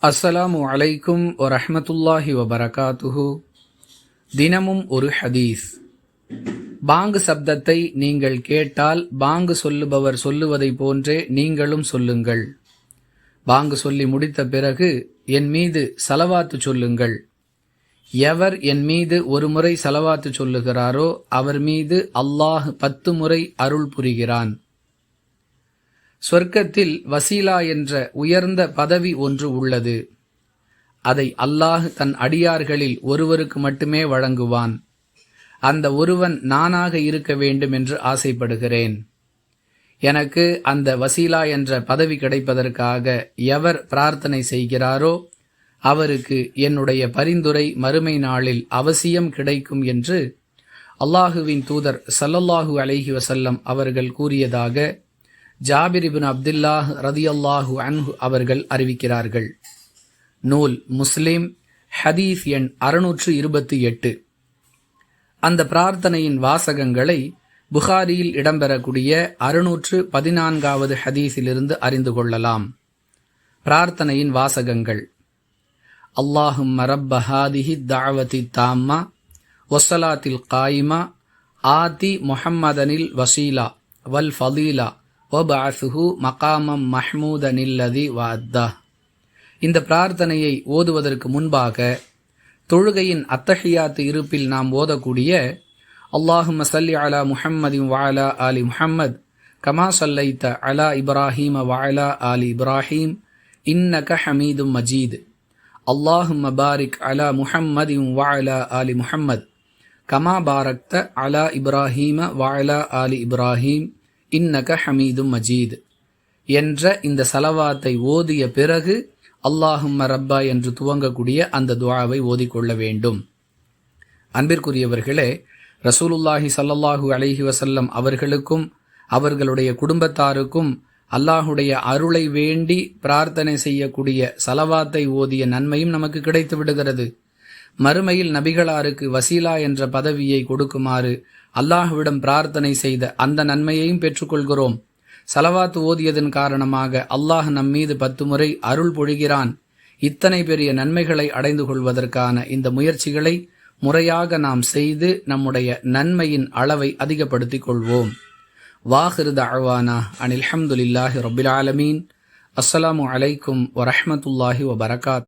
அஸ்ஸலாமு அலைக்கும் வரஹ்மத்துல்லாஹி வபரகாத்துஹு. தினமும் ஒரு ஹதீஸ். பாங்கு சப்தத்தை நீங்கள் கேட்டால் பாங்கு சொல்லுபவர் சொல்லுவதை போன்றே நீங்களும் சொல்லுங்கள். பாங்கு சொல்லி முடித்த பிறகு என் மீது சலவாத்து சொல்லுங்கள். எவர் என் மீது ஒரு முறை சலவாத்து சொல்லுகிறாரோ அவர் மீது அல்லாஹ் 10 முறை அருள் புரிகிறான். சொர்க்கத்தில் வசீலா என்ற உயர்ந்த பதவி ஒன்று உள்ளது. அதை அல்லாஹ் தன் அடியார்களில் ஒருவருக்கு மட்டுமே வழங்குவான். அந்த ஒருவன் நானாக இருக்க வேண்டும் என்று ஆசைப்படுகிறேன். எனக்கு அந்த வசீலா என்ற பதவி கிடைப்பதற்காக எவர் பிரார்த்தனை செய்கிறாரோ அவருக்கு என்னுடைய பரிந்துரை மறுமை நாளில் அவசியம் கிடைக்கும் என்று அல்லாஹுவின் தூதர் ஸல்லல்லாஹு அலைஹி வஸல்லம் அவர்கள் கூறியதாக ஜாபிர் இப்னு அப்துல்லாஹ் ரதியல்லாஹு அன்ஹு அவர்கள் அறிவிக்கிறார்கள். நூல் முஸ்லிம், ஹதீஸ் எண் 628. அந்த பிரார்த்தனையின் வாசகங்களை புகாரியில் இடம்பெறக்கூடிய 614வது ஹதீஸிலிருந்து அறிந்து கொள்ளலாம். பிரார்த்தனையின் வாசகங்கள்: அல்லாஹும்ம ரப்ப ஹாதிஹி தஅவதி தாம்மா வஸ்ஸலாத்தில் காயிமா ஆதி முஹம்மதனில் வசீலா வல் ஃபலீலா வபஅத்ஹு மகாமம் மஹ்மூதனில்லதி வஅத்தா. இந்த பிரார்த்தனையை ஓதுவதற்கு முன்பாக தொழுகையின் அத்தஹியாத்து இருப்பில் நாம் ஓதக்கூடிய அல்லாஹும்ம ஸல்லி அலா முஹம்மதின் வஅலா ஆலி முஹம்மத் கமா ஸல்லைத அலா இப்ராஹீம வஅலா ஆலி இப்ராஹீம் இன்னக ஹமீதும் மஜீத். அல்லாஹும்ம பாரிக் அலா முஹம்மதின் வஅலா ஆலி முஹம்மத் கமா பாரக்த அலா இப்ராஹீம வஅலா ஆலி இப்ராஹீம் இன்னக ஹமீதும் மஜீத் என்ற இந்த சலவாத்தை ஓதிய பிறகு அல்லாஹும்ம ரப்பா என்று துவங்கக்கூடிய அந்த துஆவை ஓதிக்கொள்ள வேண்டும். அன்பிற்குரியவர்களே, ரசூலுல்லாஹி ஸல்லல்லாஹு அலைஹி வஸல்லம் அவர்களுக்கும் அவர்களுடைய குடும்பத்தாருக்கும் அல்லாஹுடைய அருளை வேண்டி பிரார்த்தனை செய்யக்கூடிய சலவாத்தை ஓதிய நன்மையும் நமக்கு கிடைத்து விடுகிறது. மறுமையில் நபிகளாருக்கு வசீலா என்ற பதவியை கொடுக்குமாறு அல்லாஹ்விடம் பிரார்த்தனை செய்த அந்த நன்மையையும் பெற்றுக்கொள்கிறோம். சலவாத்து ஓதியதன் காரணமாக அல்லாஹ் நம் மீது 10 முறை அருள் பொழிகிறான். இத்தனை பெரிய நன்மைகளை அடைந்து கொள்வதற்கான இந்த முயற்சிகளை முறையாக நாம் செய்து நம்முடைய நன்மையின் அளவை அதிகப்படுத்திக் கொள்வோம். வாஹிரு தஅவானா அனில் ஹம்துலில்லாஹி ரப்பில் ஆலமீன். அஸ்ஸலாமு அலைக்கும் வரஹ்மத்துல்லாஹி வபரகாத்துஹு.